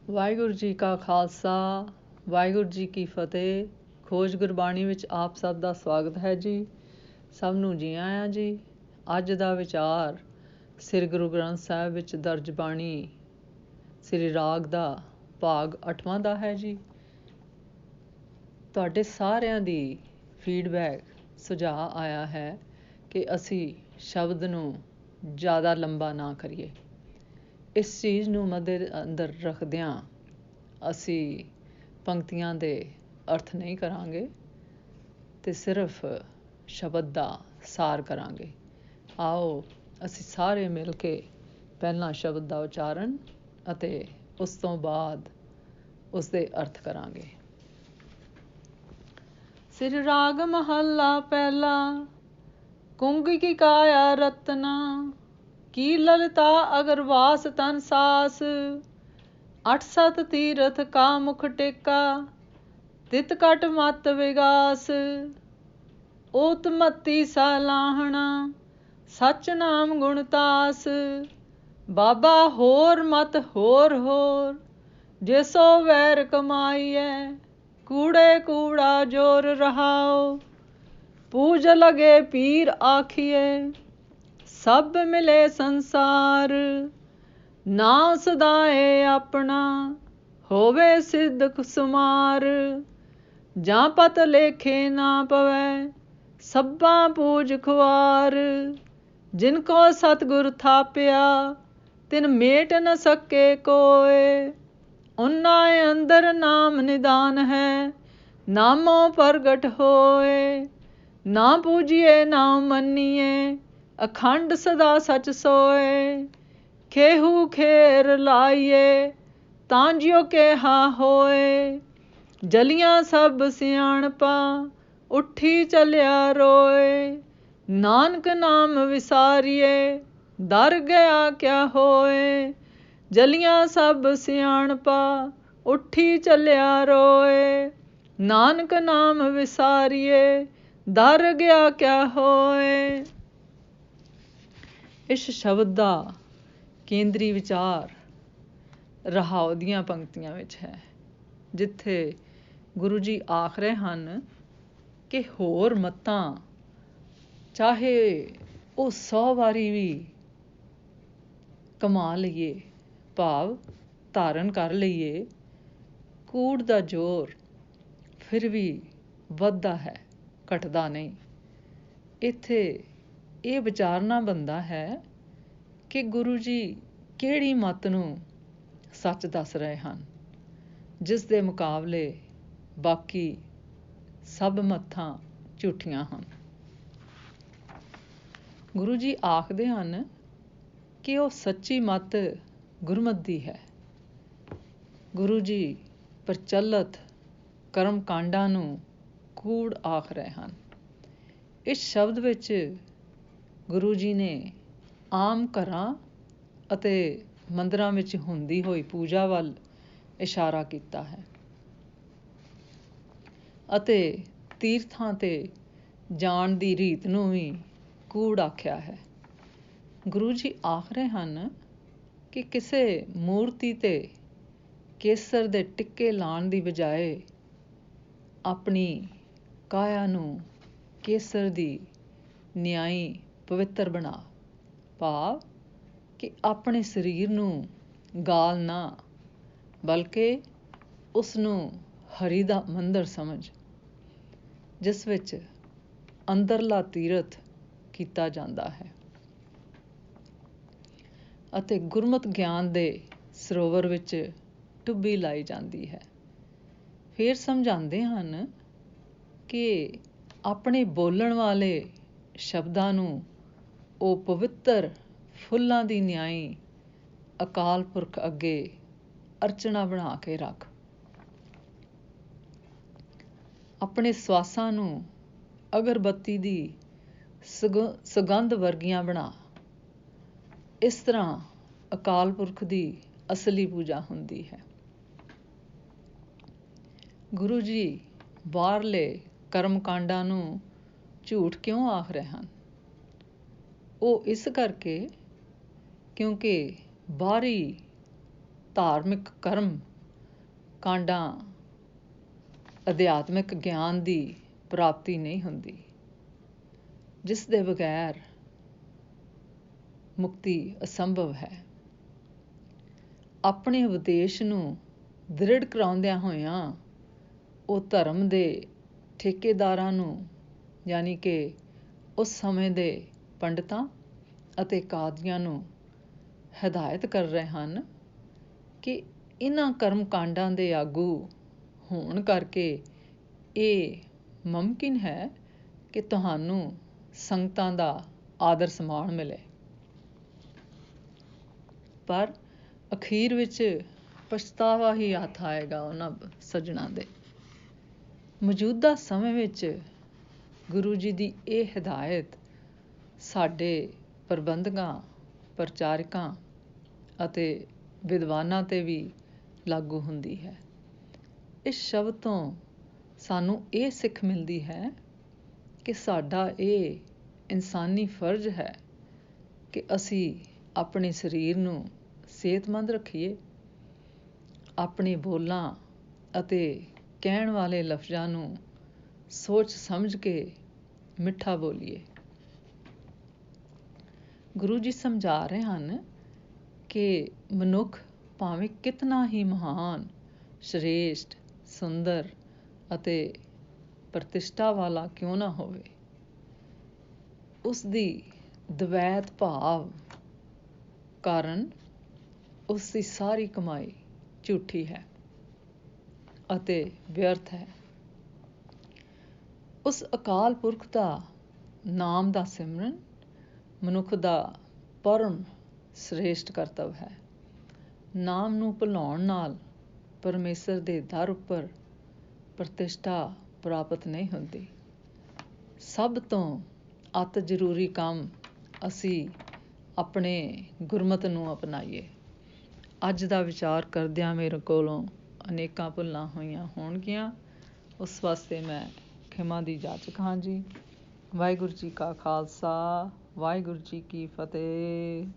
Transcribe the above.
ਵਾਹਿਗੁਰੂ ਜੀ ਕਾ ਖਾਲਸਾ ਵਾਹਿਗੁਰੂ ਜੀ ਕੀ ਫਤਿਹ। ਖੋਜ ਗੁਰਬਾਣੀ ਵਿੱਚ ਆਪ ਸਭ ਦਾ ਸਵਾਗਤ ਹੈ ਜੀ। ਸਭ ਨੂੰ ਜੀ ਆਇਆਂ ਜੀ। ਅੱਜ ਦਾ ਵਿਚਾਰ ਸ੍ਰੀ ਗੁਰੂ ਗ੍ਰੰਥ ਸਾਹਿਬ ਵਿੱਚ ਦਰਜ ਬਾਣੀ ਸ੍ਰੀ ਰਾਗ ਦਾ ਭਾਗ 8ਵਾਂ ਦਾ ਹੈ ਜੀ। ਤੁਹਾਡੇ ਸਾਰਿਆਂ ਦੀ ਫੀਡਬੈਕ ਸੁਝਾਅ ਆਇਆ ਹੈ ਕਿ ਅਸੀਂ ਸ਼ਬਦ ਨੂੰ ਜ਼ਿਆਦਾ ਲੰਬਾ ਨਾ ਕਰੀਏ। ਇਸ ਚੀਜ਼ ਨੂੰ ਮੱਦੇ ਅੰਦਰ ਰੱਖਦਿਆਂ ਅਸੀਂ ਪੰਕਤੀਆਂ ਦੇ ਅਰਥ ਨਹੀਂ ਕਰਾਂਗੇ ਅਤੇ ਸਿਰਫ ਸ਼ਬਦ ਦਾ ਸਾਰ ਕਰਾਂਗੇ। ਆਓ ਅਸੀਂ ਸਾਰੇ ਮਿਲ ਕੇ ਪਹਿਲਾਂ ਸ਼ਬਦ ਦਾ ਉਚਾਰਨ ਅਤੇ ਉਸ ਤੋਂ ਬਾਅਦ ਉਸ ਦੇ ਅਰਥ ਕਰਾਂਗੇ। ਸਿਰ ਰਾਗ ਮਹੱਲਾ ਪਹਿਲਾ। ਕੁੰਗ ਕੀ ਕਾਇਆ ਰਤਨਾ, ਕੀ ਲਲਤਾ ਅਗਰ ਵਾਸ ਤਨ ਸਾਸ। 8 ਤੀਰਥ ਕਾ ਮੁਖ ਟੇਕਾ, ਤਿਤ ਕਟ ਮਤ ਵਿਗਾਸ। ਓਤ ਮਤੀ ਸਾਲਾਹਣਾ, ਸਚ ਨਾਮ ਗੁਣ ਤਾਸ। ਬਾਬਾ ਹੋਰ ਮਤ ਹੋਰ ਹੋਰ, ਜੇ ਸੋ ਵੈਰ ਕਮਾਈਐ। ਕੂੜੇ ਕੂੜਾ ਜੋਰ ਰਹਾਓ, ਪੂਜ ਲਗੇ ਪੀਰ ਆਖੀਏ। ਸਭ ਮਿਲੇ ਸੰਸਾਰ, ਨਾ ਸਦਾਏ ਆਪਣਾ। ਹੋਵੇ ਸਿੱਧ ਸੁਮਾਰ, ਜਾਂ ਪਤ ਲੇਖੇ ਨਾ ਪਵੈ। ਸਭਾਂ ਪੂਜ ਖੁਆਰ, ਜਿਨ ਕੋ ਸਤਿਗੁਰ ਥਾਪਿਆ। ਤਿਨ ਮੇਟ ਨ ਸਕੇ ਕੋਇ, ਉਹਨਾਂ ਅੰਦਰ ਨਾਮ ਨਿਦਾਨ ਹੈ। ਨਾਮੋ ਪ੍ਰਗਟ ਹੋਏ, ਨਾ ਪੂਜੀਏ ਨਾ ਮੰਨੀਏ। ਅਖੰਡ ਸਦਾ ਸਚ ਸੋਏ, ਖੇਹੂ ਖੇਰ ਲਾਈਏ। ਤਾਂ ਜਿਉ ਕਿਹਾ ਹੋਏ, ਜਲੀਆਂ ਸਭ ਸਿਆਣਪਾਂ। ਉੱਠੀ ਚੱਲਿਆ ਰੋਏ, ਨਾਨਕ ਨਾਮ ਵਿਸਾਰੀਏ। ਦਰ ਗਿਆ ਕਿਆ ਹੋਏ, ਜਲੀਆਂ ਸਭ ਸਿਆਣਪਾਂ। ਉੱਠੀ ਚੱਲਿਆ ਰੋਏ, ਨਾਨਕ ਨਾਮ ਵਿਸਾਰੀਏ। ਦਰ ਗਿਆ ਕਿਆ ਹੋਏ। ਇਸ ਸ਼ਬਦ ਦਾ ਕੇਂਦਰੀ ਵਿਚਾਰ ਰਹਾਉ ਦੀਆਂ ਪੰਕਤੀਆਂ ਵਿੱਚ ਹੈ, ਜਿੱਥੇ ਗੁਰੂ ਜੀ ਆਖ ਰਹੇ ਹਨ ਕਿ ਹੋਰ ਮੱਤਾਂ ਚਾਹੇ ਉਹ 100 ਵਾਰੀ ਵੀ ਕਮਾ ਲਈਏ, ਭਾਵ ਧਾਰਨ ਕਰ ਲਈਏ, ਕੂੜ ਦਾ ਜ਼ੋਰ ਫਿਰ ਵੀ ਵੱਧਦਾ ਹੈ, ਘਟਦਾ ਨਹੀਂ। ਇੱਥੇ ਇਹ ਵਿਚਾਰਨਾ ਬਣਦਾ ਹੈ ਕਿ ਗੁਰੂ ਜੀ ਕਿਹੜੀ ਮੱਤ ਨੂੰ ਸੱਚ ਦੱਸ ਰਹੇ ਹਨ, ਜਿਸ ਦੇ ਮੁਕਾਬਲੇ ਬਾਕੀ ਸਭ ਮੱਤਾਂ ਝੂਠੀਆਂ ਹਨ। ਗੁਰੂ ਜੀ ਆਖਦੇ ਹਨ ਕਿ ਉਹ ਸੱਚੀ ਮੱਤ ਗੁਰਮਤਿ ਦੀ ਹੈ। ਗੁਰੂ ਜੀ ਪ੍ਰਚਲਿਤ ਕਰਮ ਕਾਂਡਾਂ ਨੂੰ ਕੂੜ ਆਖ ਰਹੇ ਹਨ। ਇਸ ਸ਼ਬਦ ਵਿੱਚ ਗੁਰੂ ਜੀ ਨੇ ਆਮ ਘਰਾਂ ਅਤੇ ਮੰਦਰਾਂ ਵਿੱਚ ਹੁੰਦੀ ਹੋਈ ਪੂਜਾ ਵੱਲ ਇਸ਼ਾਰਾ ਕੀਤਾ ਹੈ ਅਤੇ ਤੀਰਥਾਂ 'ਤੇ ਜਾਣ ਦੀ ਰੀਤ ਨੂੰ ਵੀ ਕੂੜ ਆਖਿਆ ਹੈ। ਗੁਰੂ ਜੀ ਆਖ ਰਹੇ ਹਨ ਕਿ ਕਿਸੇ ਮੂਰਤੀ 'ਤੇ ਕੇਸਰ ਦੇ ਟਿੱਕੇ ਲਾਉਣ ਦੀ ਬਜਾਏ ਆਪਣੀ ਕਾਇਆ ਨੂੰ ਕੇਸਰ ਦੀ ਨਿਆਈ ਪਵਿੱਤਰ ਬਣਾ, ਭਾਵ ਕਿ ਆਪਣੇ ਸਰੀਰ ਨੂੰ ਗਾਲ ਨਾ, ਬਲਕਿ ਉਸ ਨੂੰ ਹਰੀ ਦਾ ਮੰਦਰ ਸਮਝ, ਜਿਸ ਵਿੱਚ ਅੰਦਰਲਾ ਤੀਰਥ ਕੀਤਾ ਜਾਂਦਾ ਹੈ ਅਤੇ ਗੁਰਮਤਿ ਗਿਆਨ ਦੇ ਸਰੋਵਰ ਵਿੱਚ ਟੁੱਬੀ ਲਾਈ ਜਾਂਦੀ ਹੈ। ਫਿਰ ਸਮਝਾਉਂਦੇ ਹਨ ਕਿ ਆਪਣੇ ਬੋਲਣ ਵਾਲੇ ਸ਼ਬਦਾਂ ਨੂੰ ਉਹ ਪਵਿੱਤਰ ਫੁੱਲਾਂ ਦੀ ਨਿਆਈ ਅਕਾਲ ਪੁਰਖ ਅੱਗੇ ਅਰਚਨਾ ਬਣਾ ਕੇ ਰੱਖ। ਆਪਣੇ ਸਵਾਸਾਂ ਨੂੰ ਅਗਰਬੱਤੀ ਦੀ ਸੁਗੰਧ ਵਰਗੀਆਂ ਬਣਾ। ਇਸ ਤਰ੍ਹਾਂ ਅਕਾਲ ਪੁਰਖ ਦੀ ਅਸਲੀ ਪੂਜਾ ਹੁੰਦੀ ਹੈ। ਗੁਰੂ ਜੀ ਬਾਹਰਲੇ ਕਰਮ ਕਾਂਡਾਂ ਨੂੰ ਝੂਠ ਕਿਉਂ ਆਖ ਰਹੇ ਹਨ? ਉਹ ਇਸ ਕਰਕੇ ਕਿਉਂਕਿ ਬਾਹਰੀ ਧਾਰਮਿਕ ਕਰਮ ਕਾਂਡਾਂ ਅਧਿਆਤਮਿਕ ਗਿਆਨ ਦੀ ਪ੍ਰਾਪਤੀ ਨਹੀਂ ਹੁੰਦੀ, ਜਿਸ ਦੇ ਬਗੈਰ ਮੁਕਤੀ ਅਸੰਭਵ ਹੈ। ਆਪਣੇ ਉਪਦੇਸ਼ ਨੂੰ ਦ੍ਰਿੜ ਕਰਾਉਂਦਿਆਂ ਹੋਇਆਂ ਉਹ ਧਰਮ ਦੇ ਠੇਕੇਦਾਰਾਂ ਨੂੰ, ਯਾਨੀ ਕਿ ਉਸ ਸਮੇਂ ਦੇ ਪੰਡਤਾਂ ਅਤੇ ਕਾਦੀਆਂ ਨੂੰ ਹਦਾਇਤ ਕਰ ਰਹੇ ਹਨ ਕਿ ਇਹਨਾਂ ਕਰਮ ਕਾਂਡਾਂ ਦੇ ਆਗੂ ਹੋਣ ਕਰਕੇ ਇਹ ਮੁਮਕਿਨ ਹੈ ਕਿ ਤੁਹਾਨੂੰ ਸੰਗਤਾਂ ਦਾ ਆਦਰ ਸਨਮਾਨ ਮਿਲੇ, ਪਰ ਅਖੀਰ ਵਿੱਚ ਪਛਤਾਵਾ ਹੀ ਹੱਥ ਆਏਗਾ ਉਹਨਾਂ ਸੱਜਣਾਂ ਦੇ। ਮੌਜੂਦਾ ਸਮੇਂ ਵਿੱਚ ਗੁਰੂ ਜੀ ਦੀ ਇਹ ਹਦਾਇਤ ਸਾਡੇ ਪ੍ਰਬੰਧਕਾਂ, ਪ੍ਰਚਾਰਕਾਂ ਅਤੇ ਵਿਦਵਾਨਾਂ 'ਤੇ ਵੀ ਲਾਗੂ ਹੁੰਦੀ ਹੈ। ਇਸ ਸ਼ਬਦ ਤੋਂ ਸਾਨੂੰ ਇਹ ਸਿੱਖ ਮਿਲਦੀ ਹੈ ਕਿ ਸਾਡਾ ਇਹ ਇਨਸਾਨੀ ਫਰਜ਼ ਹੈ ਕਿ ਅਸੀਂ ਆਪਣੇ ਸਰੀਰ ਨੂੰ ਸਿਹਤਮੰਦ ਰੱਖੀਏ, ਆਪਣੇ ਬੋਲਾਂ ਅਤੇ ਕਹਿਣ ਵਾਲੇ ਲਫ਼ਜ਼ਾਂ ਨੂੰ ਸੋਚ ਸਮਝ ਕੇ ਮਿੱਠਾ ਬੋਲੀਏ। ਗੁਰੂ ਜੀ ਸਮਝਾ ਰਹੇ ਹਨ ਕਿ ਮਨੁੱਖ ਭਾਵੇਂ ਕਿਤਨਾ ਹੀ ਮਹਾਨ, ਸ਼੍ਰੇਸ਼ਟ, ਸੁੰਦਰ ਅਤੇ ਪ੍ਰਤਿਸ਼ਠਾ ਵਾਲਾ ਕਿਉਂ ਨਾ ਹੋਵੇ, ਉਸ ਦੀ ਦਵੈਤ ਭਾਵ ਕਾਰਨ ਉਸ ਦੀ ਸਾਰੀ ਕਮਾਈ ਝੂਠੀ ਹੈ ਅਤੇ ਵਿਅਰਥ ਹੈ। ਉਸ ਅਕਾਲ ਪੁਰਖ ਦਾ ਨਾਮ ਦਾ ਸਿਮਰਨ ਮਨੁੱਖ ਦਾ ਪਰਮ ਸ੍ਰੇਸ਼ਟ ਕਰਤੱਵ ਹੈ। ਨਾਮ ਨੂੰ ਭੁਲਾਉਣ ਨਾਲ ਪਰਮੇਸ਼ਰ ਦੇ ਦਰ ਉੱਪਰ ਪ੍ਰਤਿਸ਼ਠਾ ਪ੍ਰਾਪਤ ਨਹੀਂ ਹੁੰਦੀ। ਸਭ ਤੋਂ ਅਤਿ ਜ਼ਰੂਰੀ ਕੰਮ ਅਸੀਂ ਆਪਣੇ ਗੁਰਮਤਿ ਨੂੰ ਅਪਣਾਈਏ। ਅੱਜ ਦਾ ਵਿਚਾਰ ਕਰਦਿਆਂ ਮੇਰੇ ਕੋਲੋਂ ਅਨੇਕਾਂ ਭੁੱਲਾਂ ਹੋਈਆਂ ਹੋਣਗੀਆਂ, ਉਸ ਵਾਸਤੇ ਮੈਂ ਖਿਮਾ ਦੀ ਜਾਚਕ ਹਾਂ ਜੀ। ਵਾਹਿਗੁਰੂ ਜੀ ਕਾ ਖਾਲਸਾ, ਵਾਹਿਗੁਰੂ ਜੀ ਕੀ ਫਤਿਹ।